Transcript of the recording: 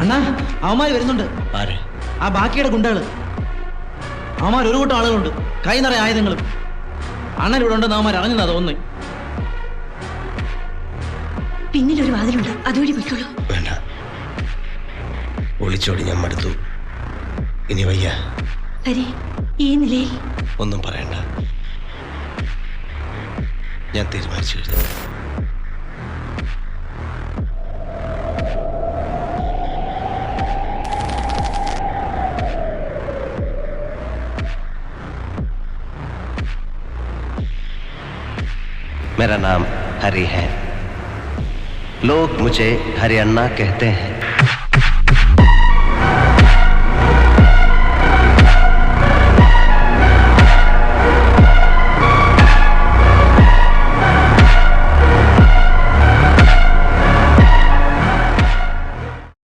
അണ്ണാ അവന്മാര് വരുന്നുണ്ട്. ആര്? ആ ബാക്കിയുടെ ഗുണ്ടകള്. അവന്മാർ ഒരു കൂട്ടം ആളുകളുണ്ട്, കൈ നിറയെ ആയുധങ്ങളും. അണ്ണൻ ഇവിടെ ഉണ്ടെന്ന് അവന്മാർ അറിഞ്ഞതാ തോന്നുന്നു. പിന്നിലൊരു വാതിലുണ്ട്, അതുവഴി പൊയ്ക്കോളൂ. വേണ്ട, ഒളിച്ചോടി ഞാൻ മടുത്തു. ഇനി വയ്യ. ഹരി, ഈ നിലയിൽ ഒന്നും പറയണ്ട, ഞാൻ തീരുമാനിച്ചു കഴിഞ്ഞു. मेरा नाम हरि है। लोग मुझे हरि अन्ना कहते हैं।